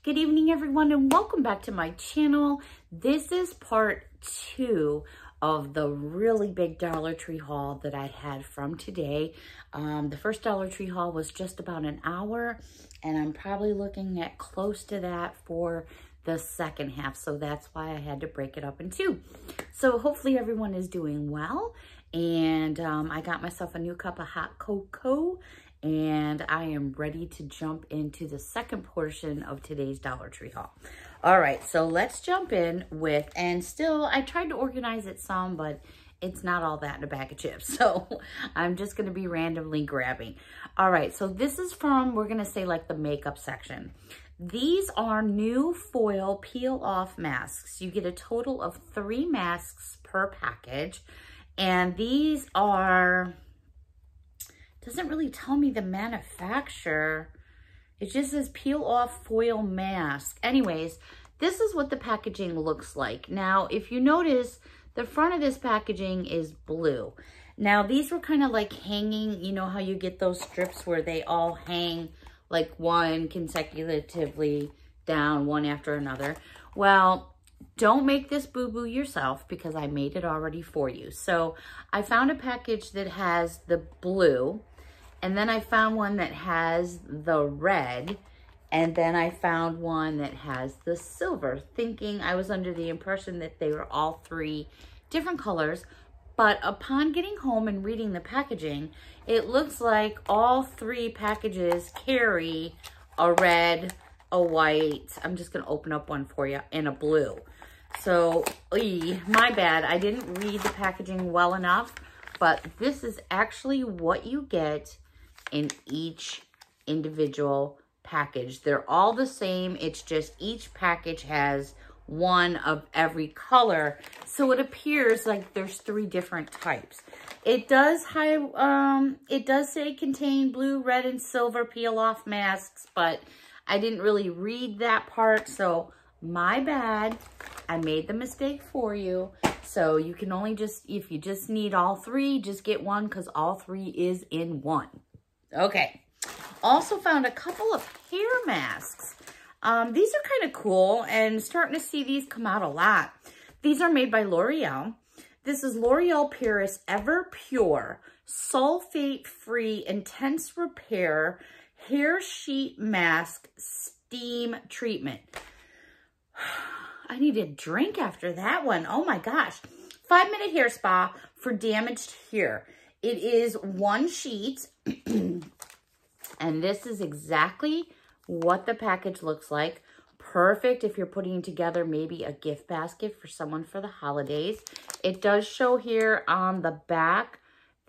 Good evening, everyone, and welcome back to my channel. This is part 2 of the really big Dollar Tree haul that I had from today. The first Dollar Tree haul was just about an hour, and I'm probably looking at close to that for the second half, so that's why I had to break it up in 2. So hopefully everyone is doing well, and I got myself a new cup of hot cocoa, and I am ready to jump into the second portion of today's Dollar Tree haul. All right, so let's jump in with, and still, I tried to organize it some, but it's not all that in a bag of chips. So I'm just gonna be randomly grabbing. All right, so this is from, we're gonna say like the makeup section. These are new foil peel off masks. You get a total of 3 masks per package. And these are, doesn't really tell me the manufacturer. It just says peel off foil mask. Anyways, this is what the packaging looks like. Now, if you notice, the front of this packaging is blue. Now, these were kind of like hanging, you know how you get those strips where they all hang like one consecutively down, one after another. Well, don't make this boo-boo yourself because I made it already for you. So I found a package that has the blue, and then I found one that has the red, and then I found one that has the silver, thinking I was under the impression that they were all 3 different colors. But upon getting home and reading the packaging, it looks like all 3 packages carry a red, a white, I'm just gonna open up one for you, and a blue. So, my bad, I didn't read the packaging well enough, but this is actually what you get in each individual package. They're all the same, it's just each package has one of every color, so it appears like there's 3 different types. It does say contain blue, red, and silver peel off masks, but I didn't really read that part, so my bad. I made the mistake for you. So you can only just, if you just need all 3, just get one because all 3 is in one. Okay. Also found a couple of hair masks. These are kind of cool and starting to see these come out a lot. These are made by L'Oreal. This is L'Oreal Paris Ever Pure Sulfate-Free Intense Repair Hair Sheet Mask Steam Treatment. I need a drink after that one. Oh my gosh. 5-minute hair spa for damaged hair. It is 1 sheet. And this is exactly what the package looks like. Perfect if you're putting together maybe a gift basket for someone for the holidays. It does show here on the back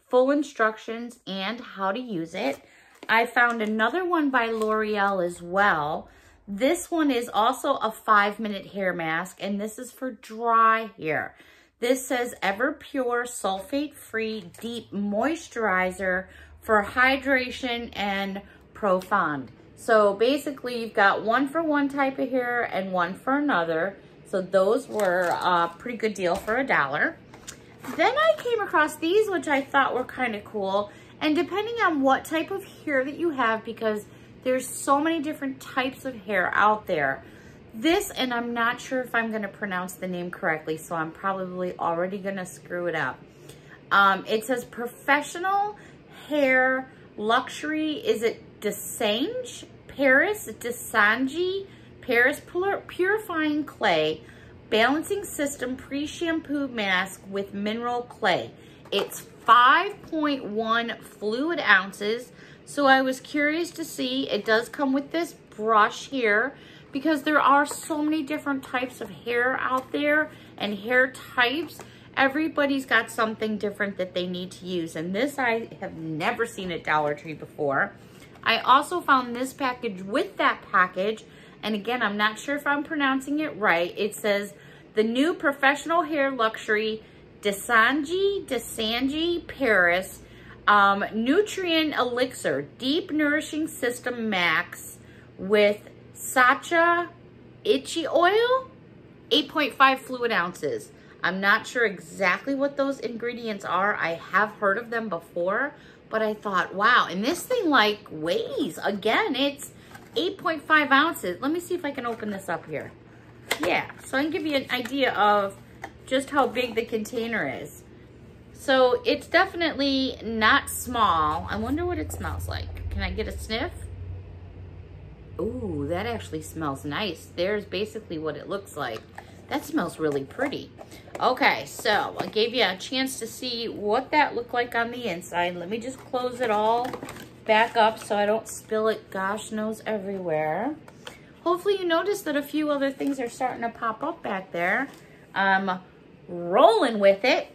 full instructions and how to use it. I found another one by L'Oreal as well. This one is also a 5-minute hair mask, and this is for dry hair. This says Ever Pure Sulfate-Free Deep Moisturizer for hydration and profound. So basically you've got one for one type of hair and one for another. So those were a pretty good deal for $1. Then I came across these, which I thought were kind of cool. And depending on what type of hair that you have, because there's so many different types of hair out there. This, and I'm not sure if I'm gonna pronounce the name correctly, so I'm probably already gonna screw it up. It says Professional Hair Luxury, is it Desange Paris? Desange Paris Purifying Clay Balancing System Pre-Shampoo Mask with Mineral Clay. It's 5.1 fluid ounces. So I was curious to see, it does come with this brush here because there are so many different types of hair out there and hair types. Everybody's got something different that they need to use. And this I have never seen at Dollar Tree before. I also found this package with that package. And again, I'm not sure if I'm pronouncing it right. It says the new Professional Hair Luxury Desange Paris Nutrient Elixir Deep Nourishing System Max with Sacha Itchy Oil, 8.5 fluid ounces. I'm not sure exactly what those ingredients are. I have heard of them before, but I thought, wow. And this thing like weighs, again, it's 8.5 ounces. Let me see if I can open this up here. Yeah, so I can give you an idea of just how big the container is. So it's definitely not small. I wonder what it smells like. Can I get a sniff? Ooh, that actually smells nice. There's basically what it looks like. That smells really pretty. Okay, so I gave you a chance to see what that looked like on the inside. Let me just close it all back up so I don't spill it, gosh knows, everywhere. Hopefully you noticed that a few other things are starting to pop up back there. I'm rolling with it.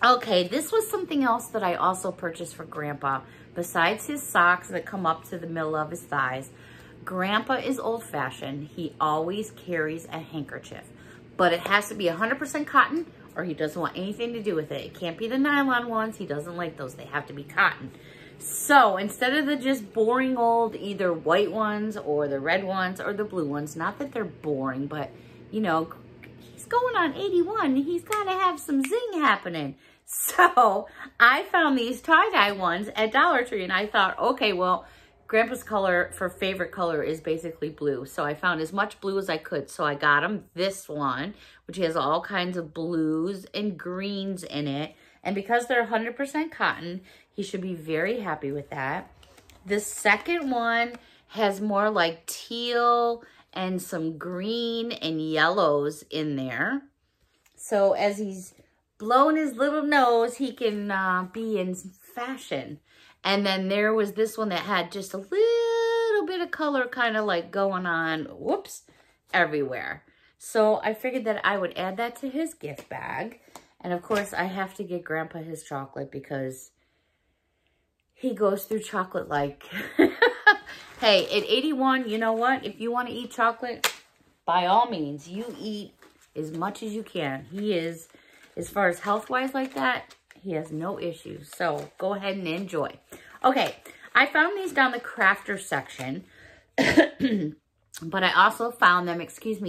Okay, this was something else that I also purchased for Grandpa. Besides his socks that come up to the middle of his thighs, Grandpa is old-fashioned. He always carries a handkerchief. But it has to be 100% cotton or he doesn't want anything to do with it. It can't be the nylon ones. He doesn't like those. They have to be cotton. So instead of the just boring old either white ones or the red ones or the blue ones, not that they're boring, but you know, he's going on 81. He's got to have some zing happening. So I found these tie-dye ones at Dollar Tree and I thought, okay, well, Grandpa's color for favorite color is basically blue. So I found as much blue as I could. So I got him this one, which has all kinds of blues and greens in it. And because they're 100% cotton, he should be very happy with that. The second one has more like teal and some green and yellows in there. So as he's blowing his little nose, he can be in fashion. And then there was this one that had just a little bit of color kind of like going on, whoops, everywhere. So I figured that I would add that to his gift bag. And of course, I have to get Grandpa his chocolate because he goes through chocolate like, hey, at 81, you know what? If you want to eat chocolate, by all means, you eat as much as you can. He is, as far as health-wise like that, he has no issues. So go ahead and enjoy. Okay, I found these down the crafter section, but I also found them,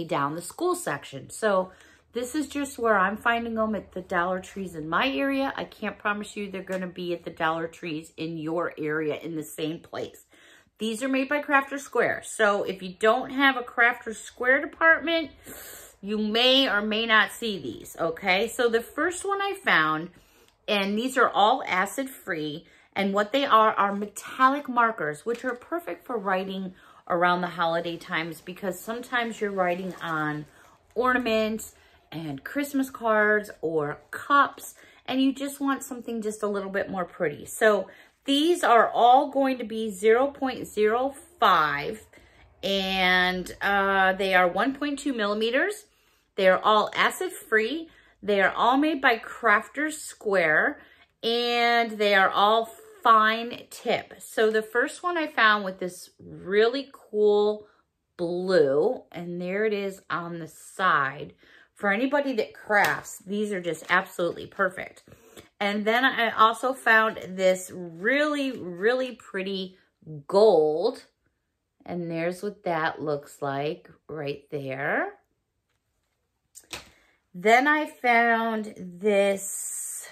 down the school section. So this is just where I'm finding them at the Dollar Trees in my area. I can't promise you they're going to be at the Dollar Trees in your area in the same place. These are made by Crafter Square. So if you don't have a Crafter Square department, you may or may not see these, okay? So the first one I found, and these are all acid-free, and what they are metallic markers, which are perfect for writing around the holiday times because sometimes you're writing on ornaments and Christmas cards or cups, and you just want something just a little bit more pretty. So these are all going to be 0.05, and they are 1.2 millimeters. They are all acid-free. They are all made by Crafter Square, and they are all fine tip. So the first one I found with this really cool blue, and there it is on the side. For anybody that crafts, these are just absolutely perfect. And then I also found this really, really pretty gold. And there's what that looks like right there. Then I found this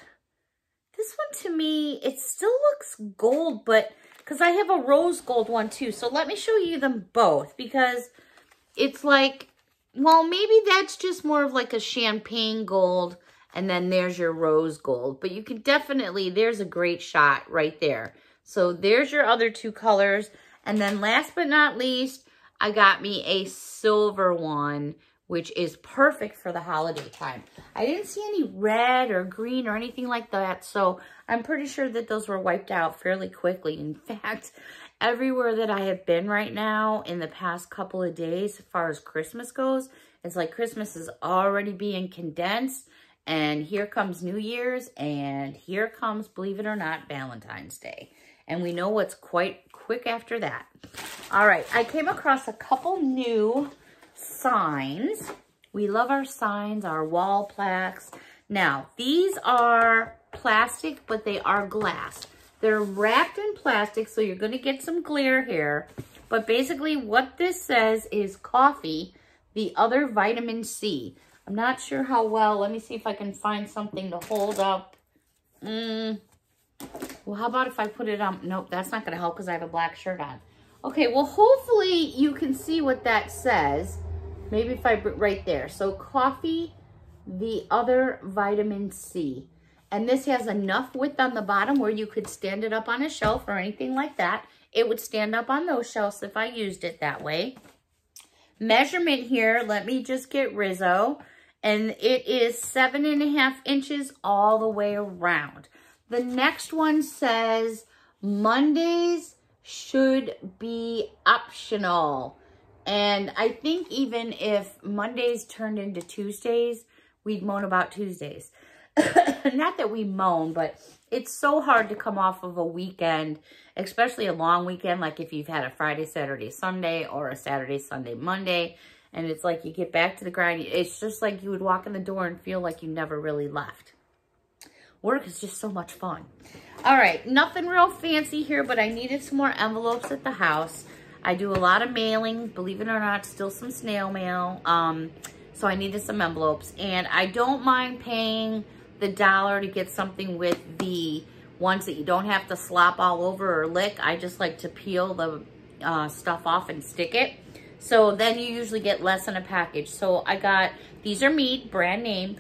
one to me, it still looks gold, but because I have a rose gold one too. So let me show you them both because it's like, well, maybe that's just more of like a champagne gold and then there's your rose gold. But you can definitely, there's a great shot right there. So there's your other two colors. And then last but not least, I got me a silver one, which is perfect for the holiday time. I didn't see any red or green or anything like that, so I'm pretty sure that those were wiped out fairly quickly. In fact, everywhere that I have been right now in the past couple of days, as far as Christmas goes, it's like Christmas is already being condensed, and here comes New Year's, and here comes, believe it or not, Valentine's Day. And we know what's quite quick after that. All right, I came across a couple new signs. We love our signs, our wall plaques. Now, these are plastic, but they are glass. They're wrapped in plastic, so you're going to get some glare here. But basically, what this says is coffee, the other vitamin C. I'm not sure how well. Let me see if I can find something to hold up. Well, how about if I put it on? Nope, that's not going to help because I have a black shirt on. Okay, well, hopefully you can see what that says. Maybe if I right there. So coffee, the other vitamin C. And this has enough width on the bottom where you could stand it up on a shelf or anything like that. It would stand up on those shelves if I used it that way. Measurement here, let me just get Rizzo. And it is 7.5 inches all the way around. The next one says Mondays should be optional. And I think even if Mondays turned into Tuesdays, we'd moan about Tuesdays. Not that we moan, but it's so hard to come off of a weekend, especially a long weekend, like if you've had a Friday, Saturday, Sunday, or a Saturday, Sunday, Monday, and it's like you get back to the grind. It's just like you would walk in the door and feel like you never really left. Work is just so much fun. All right, nothing real fancy here, but I needed some more envelopes at the house. I do a lot of mailing, believe it or not, still some snail mail. So I needed some envelopes, and I don't mind paying the $1 to get something with the ones that you don't have to slop all over or lick. I just like to peel the stuff off and stick it. So then you usually get less in a package. So I got, these are Mead, brand name,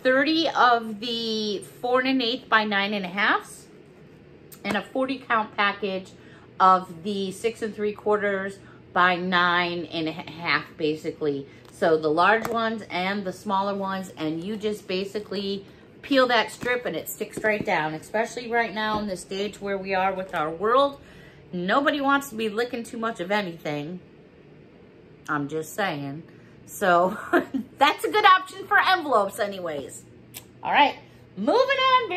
30 of the 4 1/8 by 9 1/2, and a 40 count package of the 6 3/4 by 9 1/2, basically. So the large ones and the smaller ones, and you just basically peel that strip and it sticks right down, especially right now in the stage where we are with our world. Nobody wants to be licking too much of anything. I'm just saying. So that's a good option for envelopes anyways. All right, moving on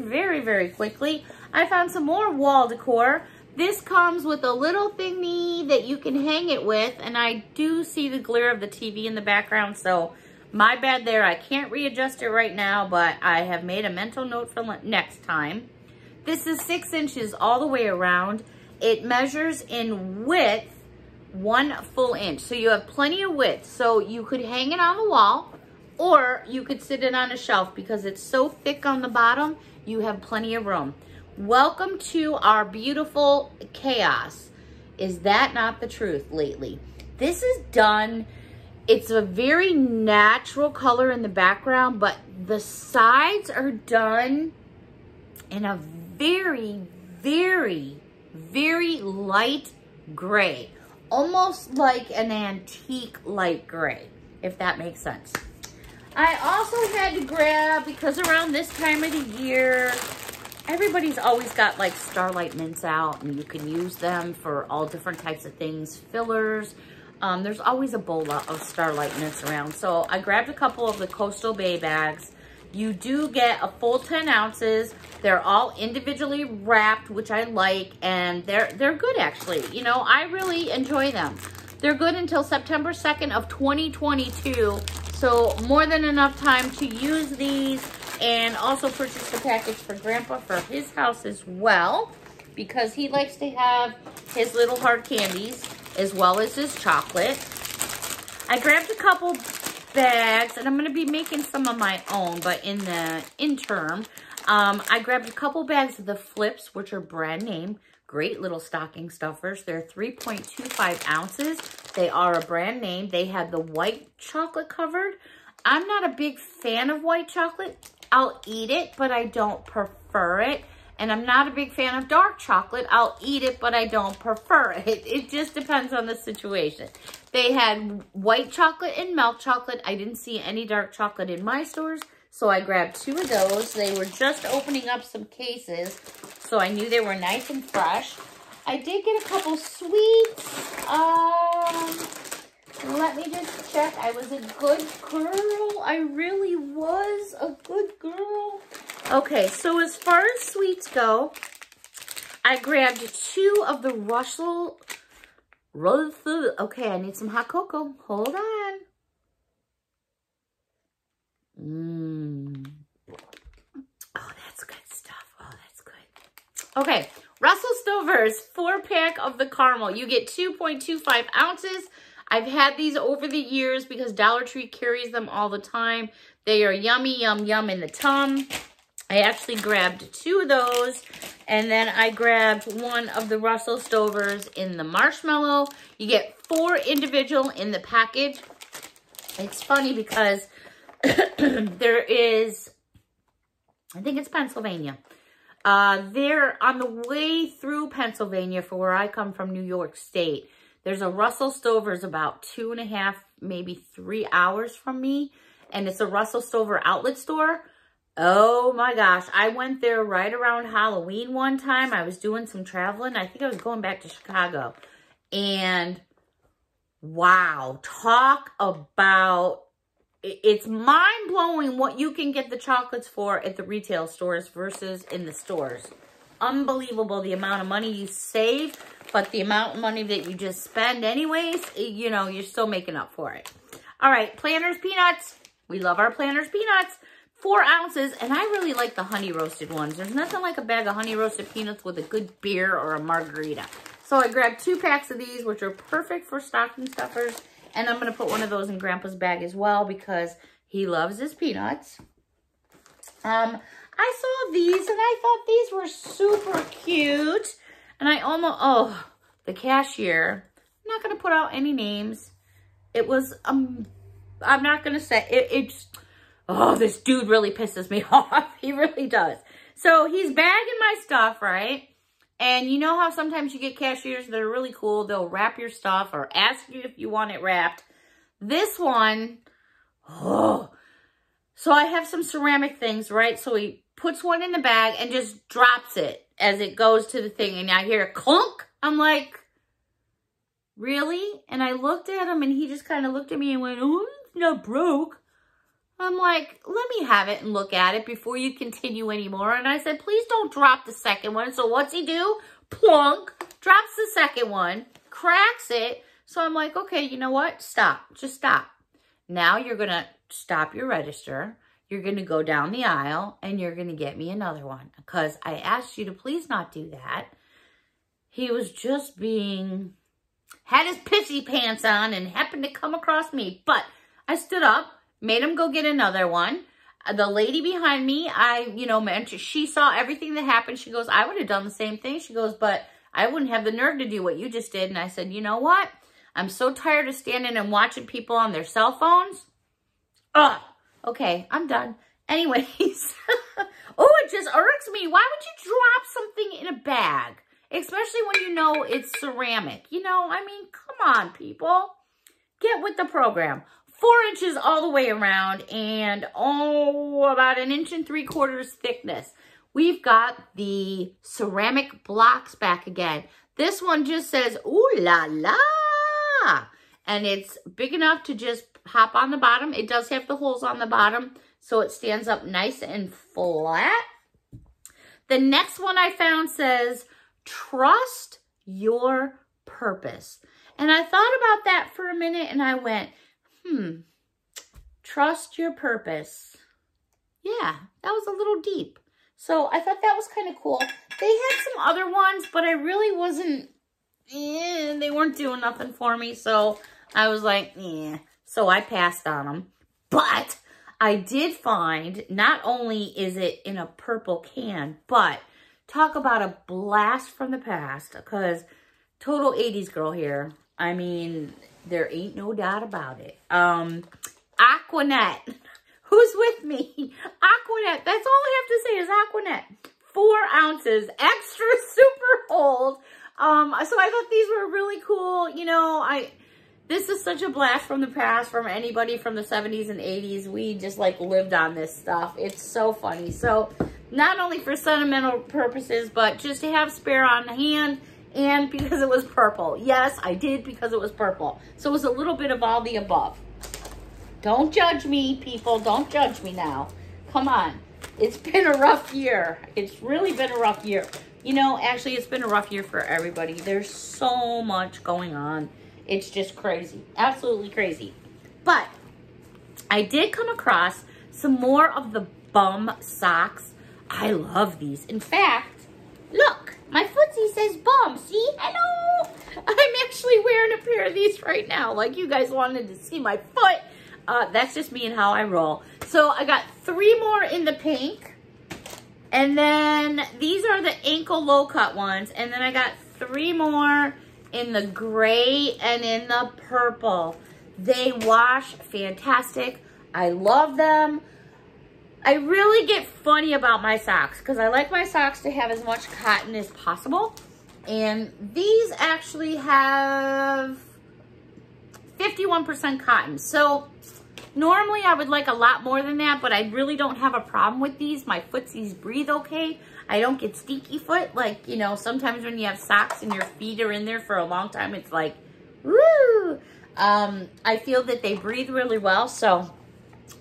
very quickly. I found some more wall decor. This comes with a little thingy that you can hang it with, and I do see the glare of the TV in the background, so my bad there. I can't readjust it right now, but I have made a mental note for next time. This is 6 inches all the way around. It measures in width 1 full inch. So you have plenty of width. So you could hang it on the wall, or you could sit it on a shelf because it's so thick on the bottom, you have plenty of room. Welcome to our beautiful chaos. Is that not the truth lately? This is done. It's a very natural color in the background, but the sides are done in a very light gray. Almost like an antique light gray, if that makes sense. I also had to grab, because around this time of the year, everybody's always got like Starlight mints out, and you can use them for all different types of things, fillers. There's always a bowl of Starlight mints around. So I grabbed a couple of the Coastal Bay bags. You do get a full 10 ounces. They're all individually wrapped, which I like, and they're good actually. You know, I really enjoy them. They're good until September 2nd of 2022. So more than enough time to use these, and also purchased a package for Grandpa for his house as well, because he likes to have his little hard candies as well as his chocolate. I grabbed a couple bags, and I'm going to be making some of my own, but in the interim, I grabbed a couple bags of the Flips, which are brand name. Great little stocking stuffers. They're 3.25 ounces. They are a brand name. They have the white chocolate covered. I'm not a big fan of white chocolate. I'll eat it, but I don't prefer it. And I'm not a big fan of dark chocolate. I'll eat it, but I don't prefer it. It just depends on the situation. They had white chocolate and milk chocolate. I didn't see any dark chocolate in my stores, so I grabbed 2 of those. They were just opening up some cases, so I knew they were nice and fresh. I did get a couple sweets. Let me just check. I was a good girl. I really was a good girl. Okay, so as far as sweets go, I grabbed 2 of the Russell. Okay, I need some hot cocoa. Hold on. Oh, that's good stuff. Oh, that's good. Okay, Russell Stover's 4-pack of the caramel. You get 2.25 ounces. I've had these over the years because Dollar Tree carries them all the time. They are yummy, yum, yum in the tum. I actually grabbed 2 of those, and then I grabbed one of the Russell Stovers in the marshmallow. You get 4 individual in the package. It's funny because there is, I think it's Pennsylvania. There on the way through Pennsylvania for where I come from, New York State, there's a Russell Stover's about 2.5, maybe 3 hours from me, and it's a Russell Stover outlet store. Oh my gosh, I went there right around Halloween one time. I was doing some traveling. I think I was going back to Chicago. And wow, talk about, it's mind-blowing what you can get the chocolates for at the retail stores versus in the stores. Unbelievable the amount of money you save, but the amount of money that you just spend anyways, you know, you're still making up for it. All right, Planters Peanuts. We love our Planters Peanuts. 4 ounces, and I really like the honey roasted ones. There's nothing like a bag of honey roasted peanuts with a good beer or a margarita. So I grabbed 2 packs of these, which are perfect for stocking stuffers. And I'm going to put one of those in Grandpa's bag as well because he loves his peanuts. I saw these and I thought these were super cute. And I almost, oh, the cashier, I'm not going to put out any names. It was, I'm not going to say, it's, oh, this dude really pisses me off. He really does. So he's bagging my stuff, right? And you know how sometimes you get cashiers that are really cool. They'll wrap your stuff or ask you if you want it wrapped. This one, oh. So I have some ceramic things, right? So he puts one in the bag and just drops it as it goes to the thing. And I hear a clunk. I'm like, really? And I looked at him and he just kind of looked at me and went, oh, it's not broke. I'm like, let me have it and look at it before you continue anymore. And I said, please don't drop the second one. So what's he do? Plunk, drops the second one, cracks it. So I'm like, okay, you know what? Stop. Just stop. Now you're going to stop your register. You're going to go down the aisle and you're going to get me another one. Because I asked you to please not do that. He was just being, had his pissy pants on and happened to come across me. But I stood up. Made him go get another one. The lady behind me, mentioned, she saw everything that happened. She goes, I would have done the same thing. She goes, but I wouldn't have the nerve to do what you just did. And I said, you know what? I'm so tired of standing and watching people on their cell phones. Ugh. Okay, I'm done. Anyways. Oh, it just irks me. Why would you drop something in a bag? Especially when you know it's ceramic. You know, I mean, come on, people. Get with the program. 4 inches all the way around and, about 1 3/4 inches thickness. We've got the ceramic blocks back again. This one just says, ooh la la. And it's big enough to just hop on the bottom. It does have the holes on the bottom, so it stands up nice and flat. The next one I found says, trust your purpose. And I thought about that for a minute and I went, trust your purpose. Yeah, that was a little deep. So I thought that was kind of cool. They had some other ones, but I really wasn't, they weren't doing nothing for me. So I was like, So I passed on them. But I did find, not only is it in a purple can, but talk about a blast from the past. Because total 80s girl here. I mean, there ain't no doubt about it. Aquanet. Who's with me? Aquanet. That's all I have to say is Aquanet. 4 ounces. Extra super old. So I thought these were really cool. You know, this is such a blast from the past from anybody from the 70s and 80s. We just like lived on this stuff. It's so funny. So not only for sentimental purposes, but just to have spare on hand. And because it was purple. Yes, I did because it was purple. So it was a little bit of all the above. Don't judge me, people. Don't judge me now. Come on. It's been a rough year. It's really been a rough year. You know, actually, it's been a rough year for everybody. There's so much going on. It's just crazy. Absolutely crazy. But I did come across some more of the bum socks. I love these. In fact, look. My footsie says bum. See? Hello. I'm actually wearing a pair of these right now. Like you guys wanted to see my foot. That's just me and how I roll. So I got 3 more in the pink. And then these are the ankle low cut ones. And then I got 3 more in the gray and in the purple. They wash fantastic. I love them. I really get funny about my socks because I like my socks to have as much cotton as possible. And these actually have 51% cotton. So normally I would like a lot more than that, but I really don't have a problem with these. My footsies breathe okay. I don't get stinky foot. Like, you know, sometimes when you have socks and your feet are in there for a long time, it's like, woo! I feel that they breathe really well, so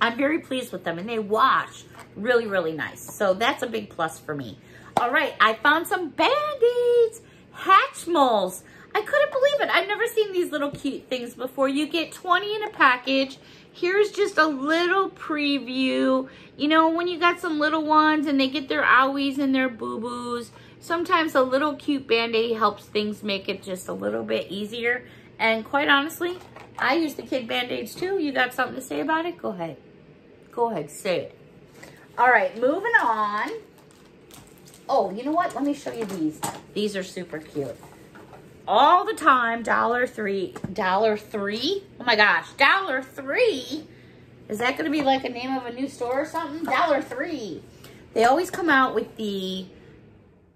I'm very pleased with them, and they wash really, really nice. So that's a big plus for me. All right, I found some Band-Aids, Hatchimals. I couldn't believe it. I've never seen these little cute things before. You get 20 in a package. Here's just a little preview. You know, when you got some little ones and they get their owies and their boo-boos, sometimes a little cute Band-Aid helps things make it just a little bit easier. And quite honestly, I use the kid Band-Aids too. You got something to say about it? Go ahead. Go ahead, say it. All right, moving on. Oh, you know what? Let me show you these. These are super cute. All the time, $3. Oh my gosh, $3? Is that gonna be like a name of a new store or something? $3. They always come out with the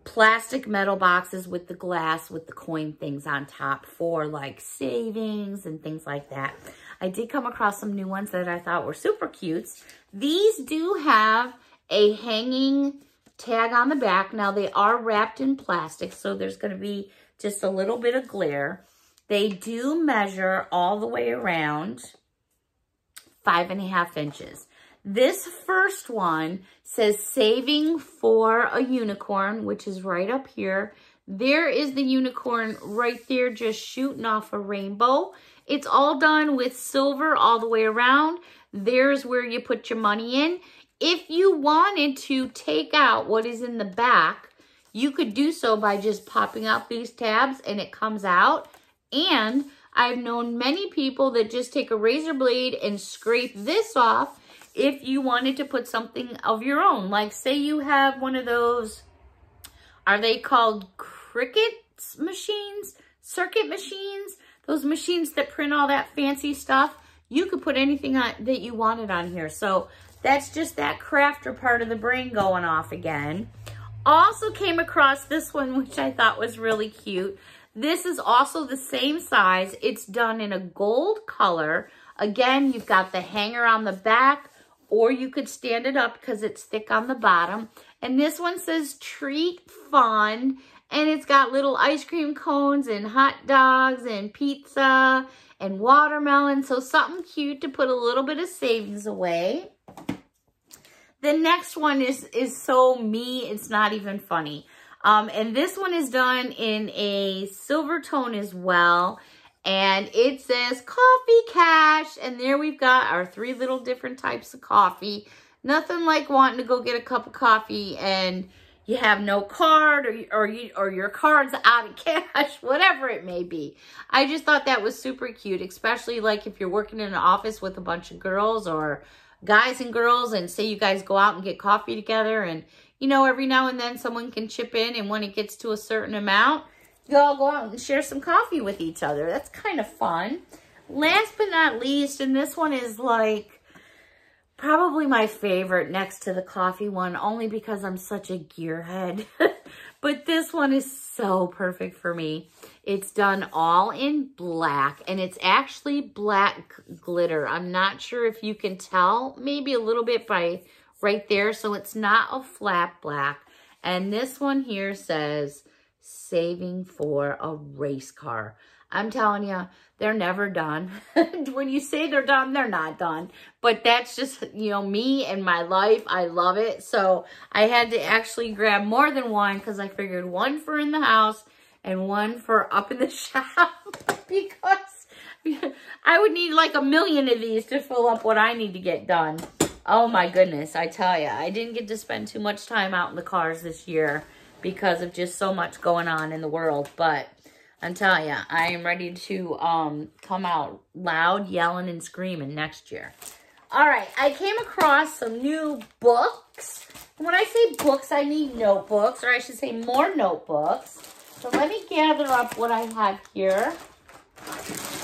plastic metal boxes with the glass with the coin things on top for like savings and things like that. I did come across some new ones that I thought were super cute. These do have a hanging tag on the back. Now they are wrapped in plastic, so there's going to be just a little bit of glare. They do measure all the way around 5.5 inches. This first one says saving for a unicorn, which is right up here. There is the unicorn right there just shooting off a rainbow. It's all done with silver all the way around. There's where you put your money in. If you wanted to take out what is in the back, you could do so by just popping out these tabs and it comes out. And I've known many people that just take a razor blade and scrape this off if you wanted to put something of your own. Like say you have one of those, are they called Cricut machines? Circuit machines? Those machines that print all that fancy stuff. You could put anything on that you wanted on here. So that's just that crafter part of the brain going off again. Also came across this one, which I thought was really cute. This is also the same size. It's done in a gold color. Again, you've got the hanger on the back, or you could stand it up because it's thick on the bottom. And this one says treat fun. And it's got little ice cream cones and hot dogs and pizza and watermelon. So something cute to put a little bit of savings away. The next one is so me, it's not even funny. And this one is done in a silver tone as well. And it says coffee cash. And there we've got our 3 little different types of coffee. Nothing like wanting to go get a cup of coffee and you have no card or your card's out of cash, whatever it may be. I just thought that was super cute, especially like if you're working in an office with a bunch of girls or guys and girls, and say you guys go out and get coffee together, and you know, every now and then someone can chip in, and when it gets to a certain amount, you all go out and share some coffee with each other. That's kind of fun. Last but not least, and this one is like probably my favorite next to the coffee one, only because I'm such a gearhead. But this one is so perfect for me. It's done all in black, and it's actually black glitter. I'm not sure if you can tell, maybe a little bit by right there. So it's not a flat black. And this one here says, saving for a race car. I'm telling you, they're never done. When you say they're done, they're not done. But that's just, you know, me and my life. I love it. So I had to actually grab more than one because I figured one for in the house and one for up in the shop because I would need like 1 million of these to fill up what I need to get done. Oh my goodness, I tell you, I didn't get to spend too much time out in the cars this year because of just so much going on in the world. But I'm telling you, I am ready to come out loud, yelling, and screaming next year. All right, I came across some new books. When I say books, I mean notebooks, or I should say more notebooks. So let me gather up what I have here,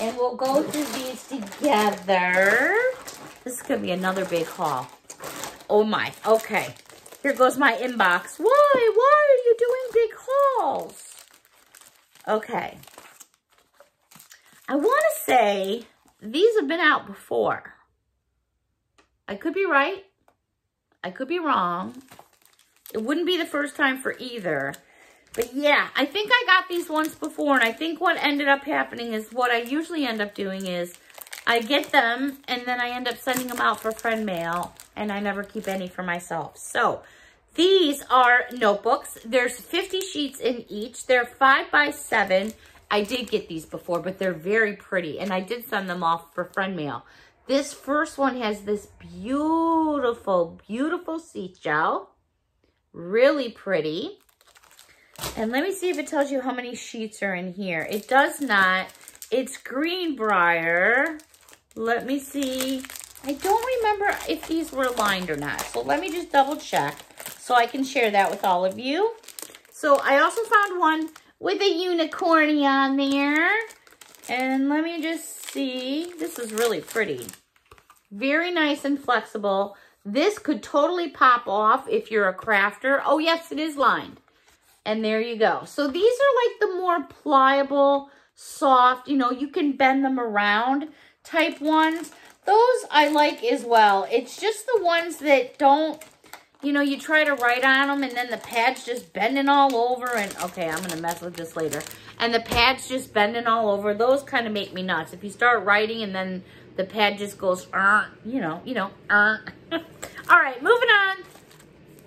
and we'll go through these together. This is going to be another big haul. Oh my, okay. Here goes my inbox. Why? Why are you doing big hauls? Okay. I want to say these have been out before. I could be right. I could be wrong. It wouldn't be the first time for either. But yeah, I think I got these once before. And I think what ended up happening is what I usually end up doing is I get them and then I end up sending them out for friend mail. And I never keep any for myself. So these are notebooks. There's 50 sheets in each. They're 5 by 7. I did get these before, but they're very pretty. And I did send them off for friend mail. This first one has this beautiful, beautiful seashell. Really pretty. And let me see if it tells you how many sheets are in here. It does not. It's Greenbrier. Let me see. I don't remember if these were lined or not. So let me just double check so I can share that with all of you. So I also found one with a unicorn on there. And let me just see. This is really pretty. Very nice and flexible. This could totally pop off if you're a crafter. Oh, yes, it is lined. And there you go. So these are like the more pliable, soft, you know, you can bend them around type ones. Those I like as well. It's just the ones that don't, you know, you try to write on them and then the pad's just bending all over. And okay, I'm going to mess with this later. And the pad's just bending all over. Those kind of make me nuts. If you start writing and then the pad just goes, you know. All right, moving on.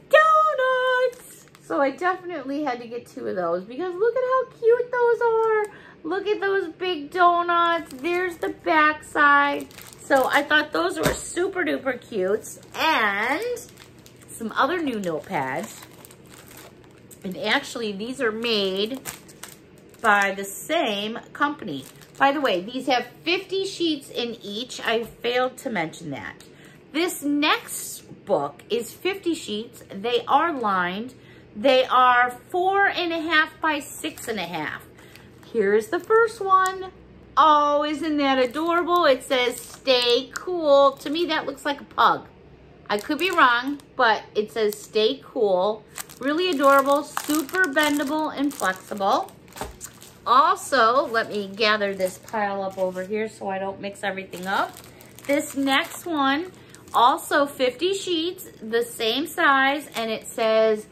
Donuts. So I definitely had to get 2 of those because look at how cute those are. Look at those big donuts. There's the back side. So I thought those were super duper cute. And some other new notepads. And actually, these are made by the same company. By the way, these have 50 sheets in each. I failed to mention that. This next book is 50 sheets. They are lined. They are 4.5 by 6.5. Here's the first one. Oh, isn't that adorable? It says, stay cool. To me, that looks like a pug. I could be wrong, but it says, stay cool. Really adorable, super bendable and flexible. Also, let me gather this pile up over here so I don't mix everything up. This next one, also 50 sheets, the same size, and it says,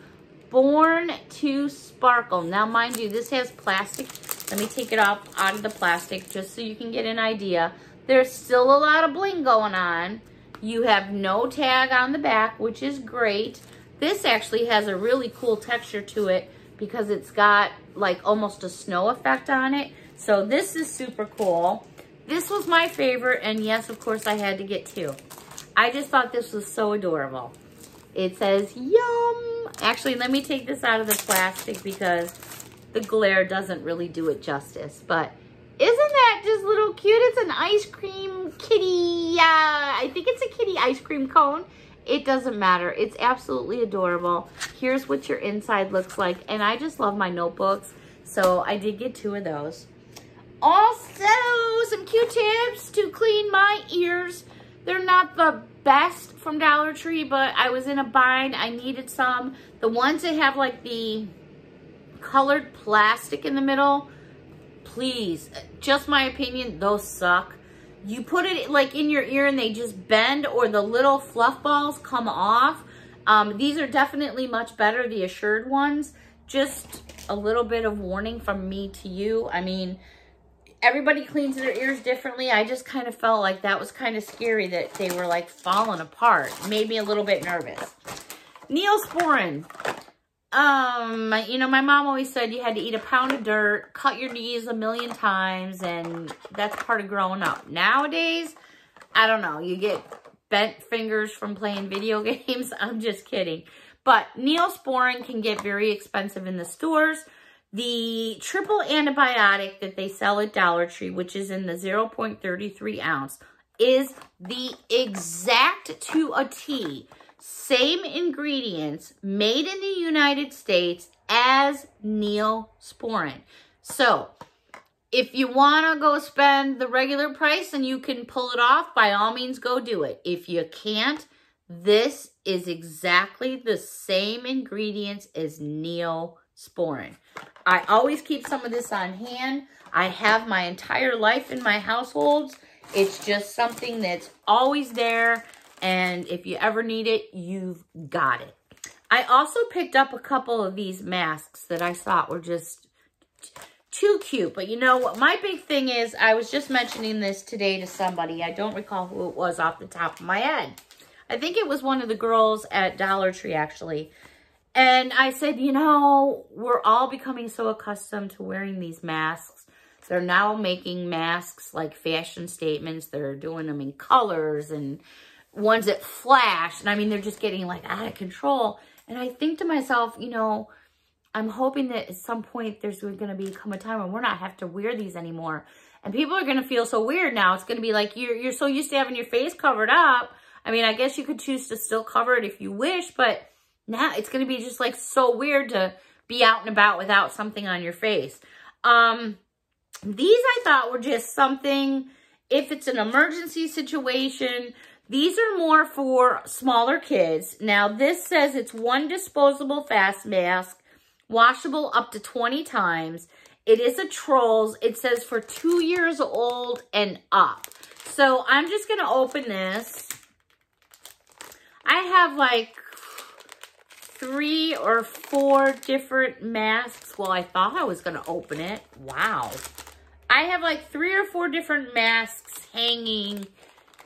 Born to Sparkle. Now, mind you, this has plastic. Let me take it off out of the plastic just so you can get an idea. There's still a lot of bling going on. You have no tag on the back, which is great. This actually has a really cool texture to it because it's got like almost a snow effect on it. So this is super cool. This was my favorite, and yes, of course, I had to get 2. I just thought this was so adorable. It says, yum. Actually, let me take this out of the plastic because the glare doesn't really do it justice. But isn't that just little cute? It's an ice cream kitty. I think it's a kitty ice cream cone. It doesn't matter. It's absolutely adorable. Here's what your inside looks like. And I just love my notebooks. So I did get 2 of those. Also, some Q-tips to clean my ears. They're not the best from Dollar Tree, but I was in a bind. I needed some. The ones that have like the colored plastic in the middle, please, just my opinion, those suck. You put it like in your ear and they just bend, or the little fluff balls come off. These are definitely much better, the Assured ones. Just a little bit of warning from me to you. I mean, everybody cleans their ears differently. I just kind of felt like that was kind of scary that they were like falling apart. Made me a little bit nervous. Neosporin. You know, my mom always said you had to eat a pound of dirt, cut your knees 1,000,000 times, and that's part of growing up. Nowadays, I don't know, you get bent fingers from playing video games. I'm just kidding. But Neosporin can get very expensive in the stores. The triple antibiotic that they sell at Dollar Tree, which is in the 0.33 ounce, is the exact to a T, same ingredients made in the United States as Neosporin. So if you want to go spend the regular price and you can pull it off, by all means, go do it. If you can't, this is exactly the same ingredients as Neosporin. I always keep some of this on hand. I have my entire life in my households. It's just something that's always there. And if you ever need it, you've got it. I also picked up a couple of these masks that I thought were just too cute. But you know what my big thing is, I was just mentioning this today to somebody. I don't recall who it was off the top of my head. I think it was one of the girls at Dollar Tree, actually. And I said, you know, we're all becoming so accustomed to wearing these masks. They're now making masks like fashion statements. They're doing them in colors and ones that flash. And I mean, they're just getting like out of control. And I think to myself, you know, I'm hoping that at some point there's going to become a time when we're not have to wear these anymore. And people are going to feel so weird now. It's going to be like you're so used to having your face covered up. I mean, I guess you could choose to still cover it if you wish, but now it's going to be just like so weird to be out and about without something on your face. These I thought were just something, if it's an emergency situation, these are more for smaller kids. Now this says it's one disposable face mask, washable up to 20 times. It is a Trolls. It says for 2 years old and up. So I'm just going to open this. I have like 3 or 4 different masks. Well, I thought I was going to open it. Wow. I have like 3 or 4 different masks hanging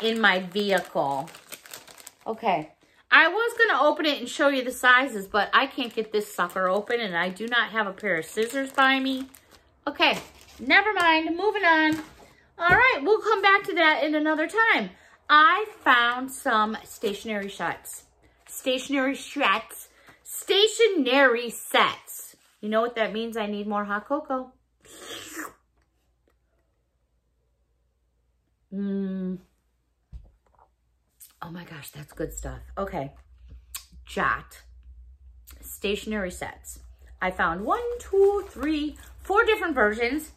in my vehicle. Okay. I was going to open it and show you the sizes, but I can't get this sucker open and I do not have a pair of scissors by me. Okay. Never mind. Moving on. All right. We'll come back to that in another time. I found some stationery sets. Stationery sets. Stationery sets. You know what that means? I need more hot cocoa. Oh my gosh, that's good stuff. Okay. Jot. Stationery sets. I found 1, 2, 3, 4 different versions.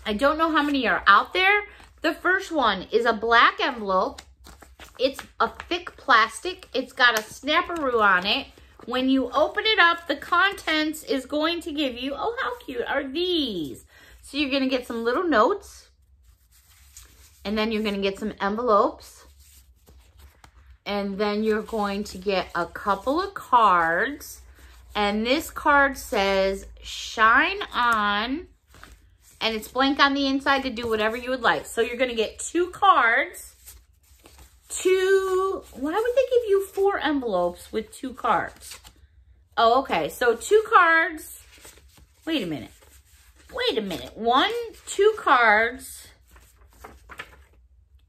I don't know how many are out there. The first one is a black envelope. It's a thick plastic. It's got a snapperoo on it. When you open it up, the contents is going to give you, oh, how cute are these? So you're going to get some little notes. And then you're going to get some envelopes. And then you're going to get a couple of cards. And this card says, shine on. And it's blank on the inside to do whatever you would like. So you're going to get 2 cards. Why would they give you 4 envelopes with 2 cards? Oh, okay. So 2 cards. Wait a minute. 2 cards.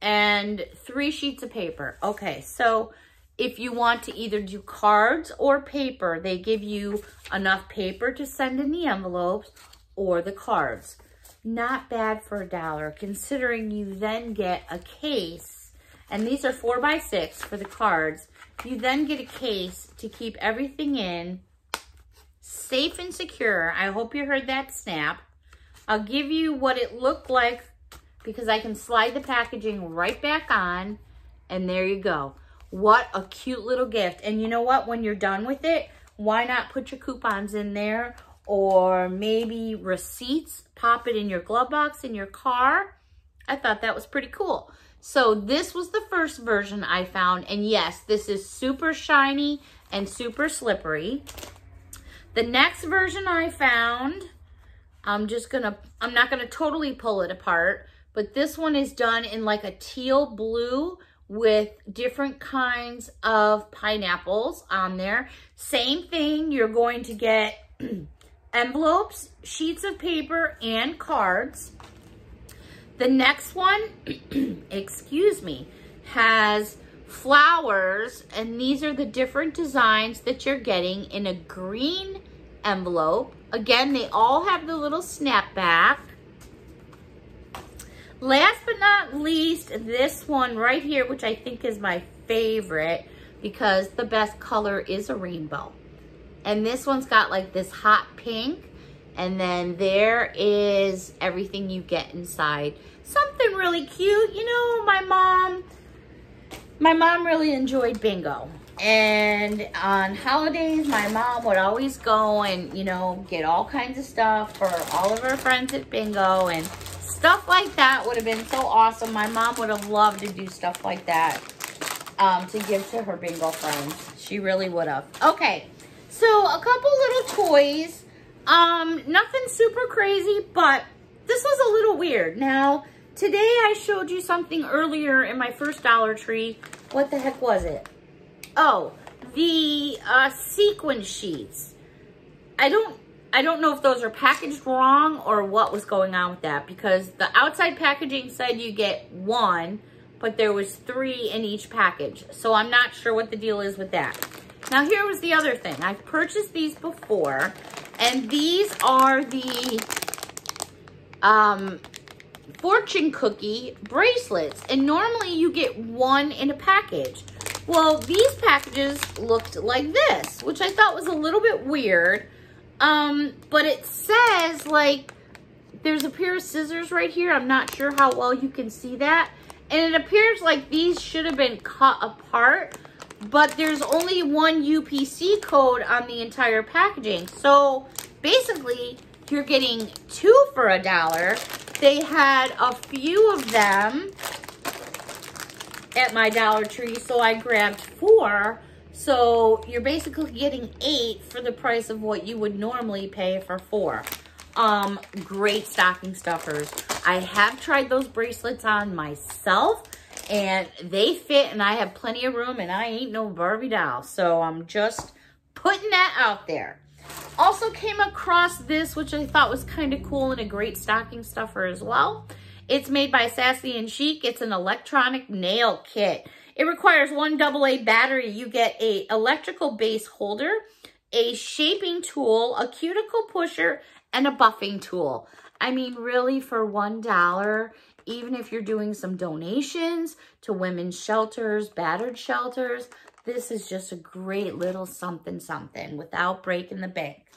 And 3 sheets of paper. Okay, so if you want to either do cards or paper, they give you enough paper to send in the envelopes or the cards. Not bad for $1, considering you then get a case, and these are 4x6 for the cards. You then get a case to keep everything in, safe and secure. I hope you heard that snap. I'll give you what it looked like because I can slide the packaging right back on, and there you go. What a cute little gift. And you know what? When you're done with it, why not put your coupons in there? Or maybe receipts, pop it in your glove box in your car. I thought that was pretty cool. So this was the first version I found. And yes, this is super shiny and super slippery. The next version I found, I'm not gonna totally pull it apart, but this one is done in like a teal blue with different kinds of pineapples on there. Same thing, you're going to get envelopes, sheets of paper, and cards. The next one, excuse me, has flowers, and these are the different designs that you're getting in a green envelope. Again, they all have the little snapback. Last but not least, this one right here, which I think is my favorite because the best color is a rainbow. And this one's got like this hot pink, and then there is everything you get inside. Something really cute. You know, my mom really enjoyed bingo. And on holidays, my mom would always go and, you know, get all kinds of stuff for all of her friends at bingo, and stuff like that would have been so awesome. My mom would have loved to do stuff like that to give to her bingo friends. She really would have. Okay, so a couple little toys. Nothing super crazy, but this was a little weird. Now, today I showed you something earlier in my first Dollar Tree. What the heck was it? Oh, the sequin sheets. I don't know if those are packaged wrong or what was going on with that, because the outside packaging said you get one, but there was 3 in each package. So I'm not sure what the deal is with that. Now here was the other thing. I've purchased these before, and these are the fortune cookie bracelets. And normally you get 1 in a package. Well, these packages looked like this, which I thought was a little bit weird. But it says, like, there's a pair of scissors right here. I'm not sure how well you can see that. And it appears like these should have been cut apart, but there's only 1 UPC code on the entire packaging. So basically, you're getting 2 for $1. They had a few of them at my Dollar Tree, so I grabbed 4. So you're basically getting 8 for the price of what you would normally pay for 4. Great stocking stuffers. I have tried those bracelets on myself, and they fit, and I have plenty of room, and I ain't no Barbie doll. So I'm just putting that out there. Also came across this, which I thought was kind of cool and a great stocking stuffer as well. It's made by Sassy and Chic. It's an electronic nail kit. It requires 1 AA battery. You get a electrical base holder, a shaping tool, a cuticle pusher, and a buffing tool. I mean, really, for $1, even if you're doing some donations to women's shelters, battered shelters, this is just a great little something without breaking the bank.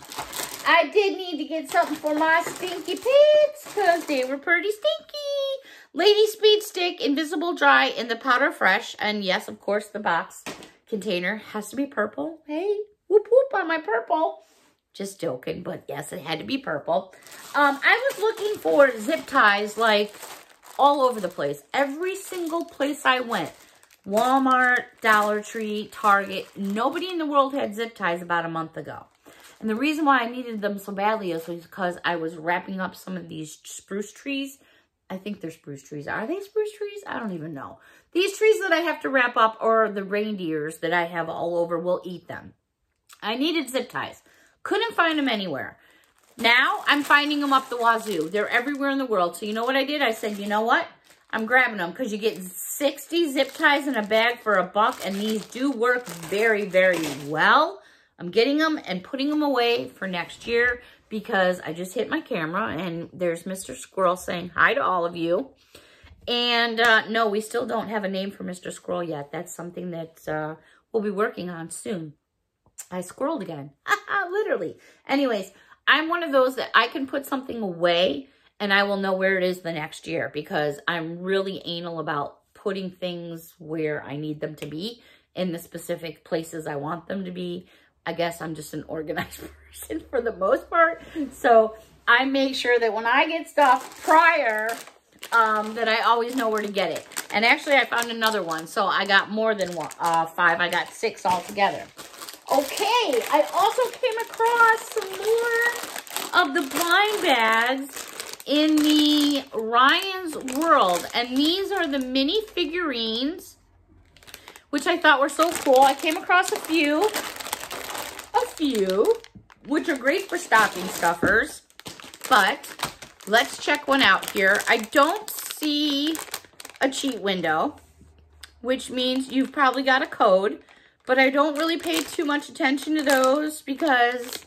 I did need to get something for my stinky pits because they were pretty stinky. Lady Speed Stick, Invisible Dry in the Powder Fresh. And yes, of course, the box container has to be purple. Hey, whoop whoop on my purple. Just joking, but yes, it had to be purple. I was looking for zip ties like all over the place. Every single place I went. Walmart, Dollar Tree, Target. Nobody in the world had zip ties about a month ago. And the reason why I needed them so badly is because I was wrapping up some of these spruce trees. I think they're spruce trees. Are they spruce trees? I don't even know. These trees that I have to wrap up, or the reindeers that I have all over, will eat them. I needed zip ties. Couldn't find them anywhere. Now I'm finding them up the wazoo. They're everywhere in the world. So you know what I did? I said, you know what? I'm grabbing them because you get 60 zip ties in a bag for $1, and these do work very, very well. I'm getting them and putting them away for next year because I just hit my camera, and there's Mr. Squirrel saying hi to all of you. And no, we still don't have a name for Mr. Squirrel yet. That's something that we'll be working on soon. I squirreled again. Literally. Anyways, I'm one of those that I can put something away and I will know where it is the next year because I'm really anal about putting things where I need them to be in the specific places I want them to be. I guess I'm just an organized person for the most part. So I make sure that when I get stuff prior, that I always know where to get it. And actually I found another one. So I got more than 5. I got 6 altogether. Okay, I also came across some more of the blind bags in the Ryan's World. And these are the mini figurines, which I thought were so cool. I came across a few, which are great for stocking stuffers. But let's check one out here. I don't see a cheat window, which means you've probably got a code. But I don't really pay too much attention to those because,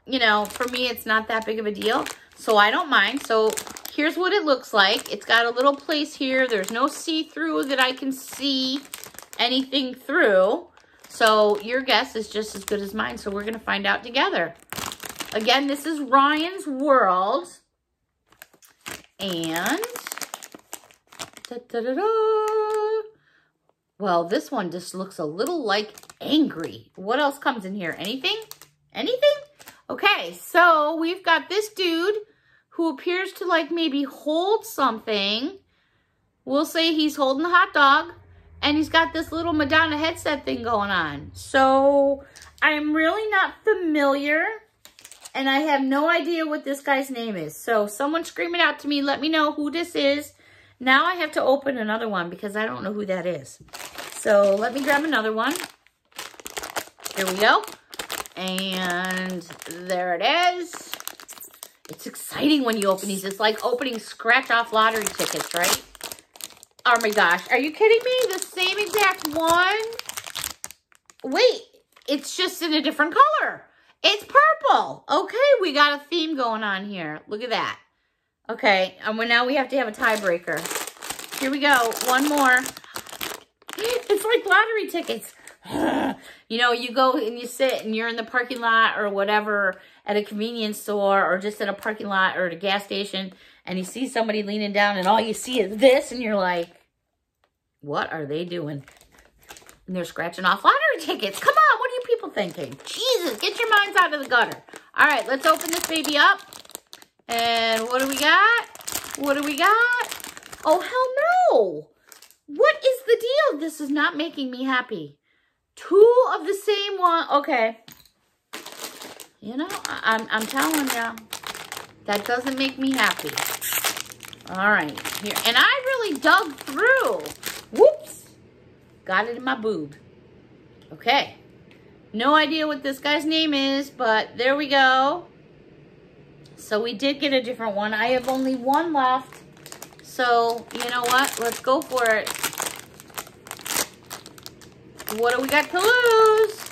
you know, for me, it's not that big of a deal. So I don't mind. So here's what it looks like. It's got a little place here. There's no see-through that I can see anything through. So your guess is just as good as mine. So we're going to find out together. Again, this is Ryan's World. And, well, this one just looks a little like angry. What else comes in here? Anything? Anything? Okay, so we've got this dude who appears to like maybe hold something. We'll say he's holding a hot dog. And he's got this little Madonna headset thing going on. So I'm really not familiar. And I have no idea what this guy's name is. So someone scream it out to me. Let me know who this is. Now I have to open another one because I don't know who that is. So let me grab another one. Here we go. And there it is. It's exciting when you open these. It's like opening scratch-off lottery tickets, right? Oh my gosh, are you kidding me? The same exact one? Wait, it's just in a different color. It's purple. Okay, we got a theme going on here. Look at that. Okay, and now we have to have a tiebreaker. Here we go, one more. It's like lottery tickets. You know, you go and you sit and you're in the parking lot or whatever at a convenience store or just at a parking lot or at a gas station and you see somebody leaning down and all you see is this and you're like, what are they doing? And they're scratching off lottery tickets. Come on, what are you people thinking? Jesus, get your minds out of the gutter. All right, let's open this baby up. And what do we got? What do we got? Oh, hell no. What is the deal? This is not making me happy. Two of the same one. Okay. You know, I'm telling you, that doesn't make me happy. All right. Here. And I really dug through. Whoops. Got it in my boob. Okay. No idea what this guy's name is, but there we go. So we did get a different one. I have only one left. So, you know what? Let's go for it. What do we got to lose?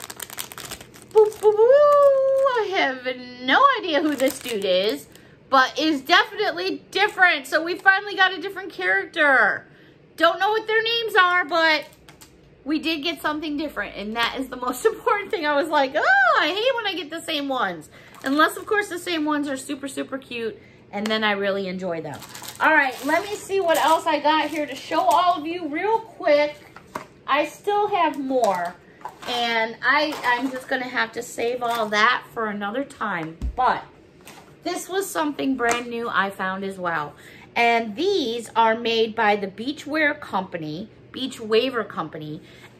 Boo, boo, boo. I have no idea who this dude is, but is definitely different. So we finally got a different character. Don't know what their names are, but we did get something different, and that is the most important thing. I was like, oh, I hate when I get the same ones. Unless, of course, the same ones are super, super cute, and then I really enjoy them. All right, let me see what else I got here to show all of you real quick. I still have more, and I'm just going to have to save all that for another time. But this was something brand new I found as well. And these are made by the Beach Waver Company.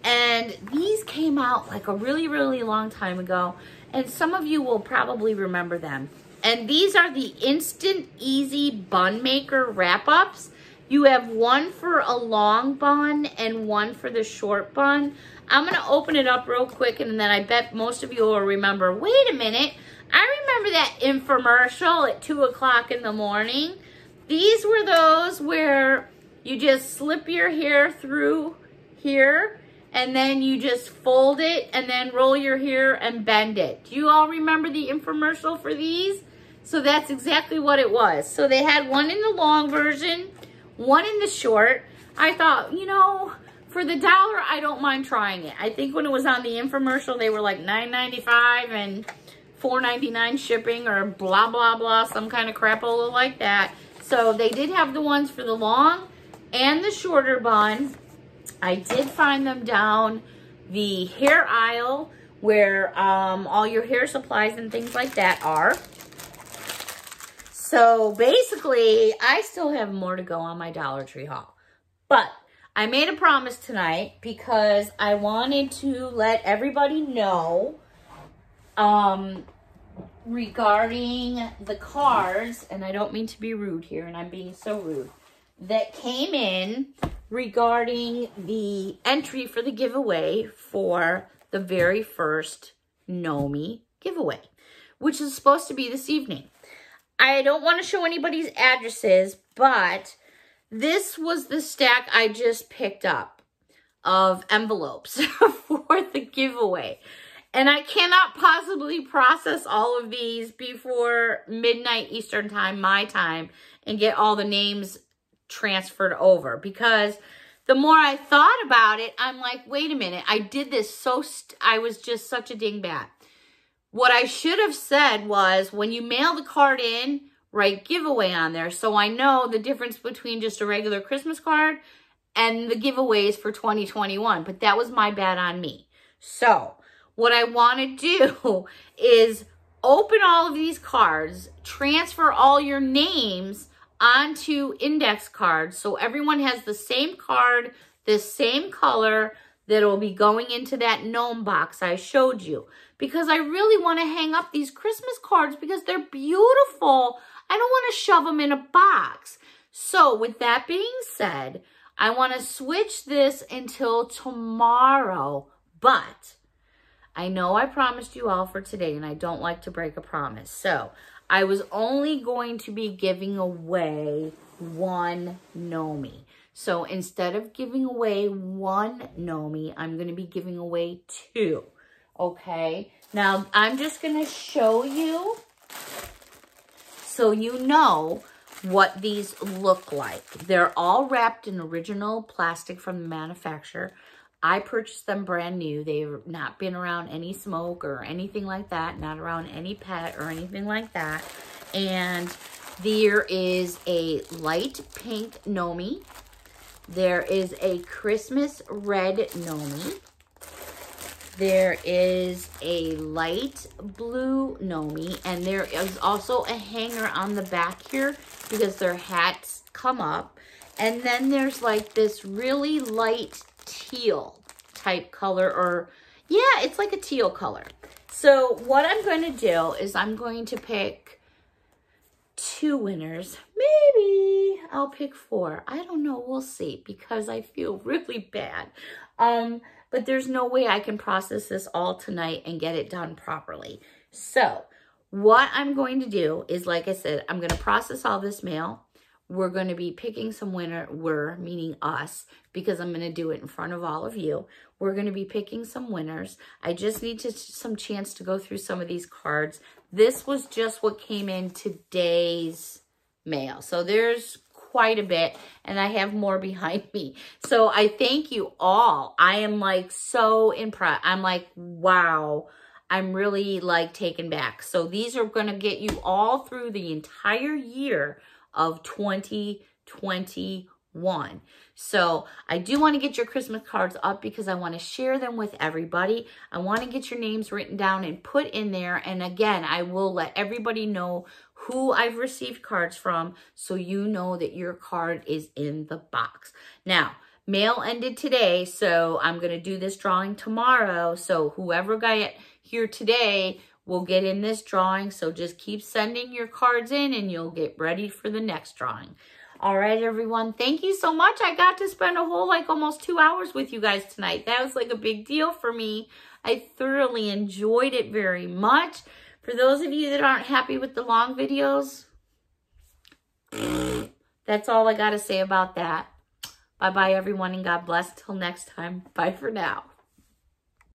And these came out like a really, really long time ago. And some of you will probably remember them. And these are the Instant Easy Bun Maker Wrap-Ups. You have one for a long bun and one for the short bun. I'm going to open it up real quick, and then I bet most of you will remember, wait a minute, I remember that infomercial at 2 o'clock in the morning. These were those where you just slip your hair through here, and then you just fold it, and then roll your hair and bend it. Do you all remember the infomercial for these? So that's exactly what it was. So they had one in the long version, one in the short. I thought, you know, for the $1, I don't mind trying it. I think when it was on the infomercial, they were like $9.95 and $4.99 shipping or blah, blah, blah, some kind of crapola like that. So they did have the ones for the long and the shorter bun. I did find them down the hair aisle where all your hair supplies and things like that are. So basically, I still have more to go on my Dollar Tree haul. But I made a promise tonight because I wanted to let everybody know regarding the cards, and I don't mean to be rude here, and I'm being so rude, that came in regarding the entry for the giveaway for the very first Nomi giveaway, which is supposed to be this evening. I don't want to show anybody's addresses, but this was the stack I just picked up of envelopes for the giveaway. And I cannot possibly process all of these before midnight Eastern time, my time, and get all the names transferred over. Because the more I thought about it, I'm like, wait a minute. I did this I was just such a dingbat. What I should have said was, when you mail the card in, write giveaway on there, so I know the difference between just a regular Christmas card and the giveaways for 2021. But that was my bad on me. So what I want to do is open all of these cards, transfer all your names onto index cards, so everyone has the same card, the same color, that will be going into that gnome box I showed you. Because I really want to hang up these Christmas cards because they're beautiful. I don't want to shove them in a box. So with that being said, I want to switch this until tomorrow. But I know I promised you all for today, and I don't like to break a promise. So I was only going to be giving away one Nomi. So instead of giving away one Nomi, I'm going to be giving away two. Okay? Now, I'm just going to show you so you know what these look like. They're all wrapped in original plastic from the manufacturer. I purchased them brand new. They've not been around any smoke or anything like that, not around any pet or anything like that. And there is a light pink Nomi. There is a Christmas red Nomi. There is a light blue Nomi. And there is also a hanger on the back here because their hats come up. And then there's like this really light teal type color, or yeah, it's like a teal color. So what I'm going to do is I'm going to pick two winners. Maybe I'll pick four. I don't know. We'll see, because I feel really bad. But there's no way I can process this all tonight and get it done properly. So what I'm going to do is, like I said, I'm going to process all this mail. We're going to be picking some winner. We're, meaning us, because I'm going to do it in front of all of you. We're going to be picking some winners. I just need some chance to go through some of these cards. This was just what came in today's mail. So there's quite a bit, and I have more behind me. So I thank you all. I am like so impressed. I'm like, wow. I'm really like taken back. So these are going to get you all through the entire year of 2021. So I do want to get your Christmas cards up because I want to share them with everybody. I want to get your names written down and put in there. And again, I will let everybody know who I've received cards from, so you know that your card is in the box. Now, mail ended today, so I'm going to do this drawing tomorrow. So whoever got here today will get in this drawing. So just keep sending your cards in and you'll get ready for the next drawing. All right, everyone. Thank you so much. I got to spend a whole, like, almost 2 hours with you guys tonight. That was like a big deal for me. I thoroughly enjoyed it very much. For those of you that aren't happy with the long videos, that's all I got to say about that. Bye-bye, everyone, and God bless. Till next time. Bye for now.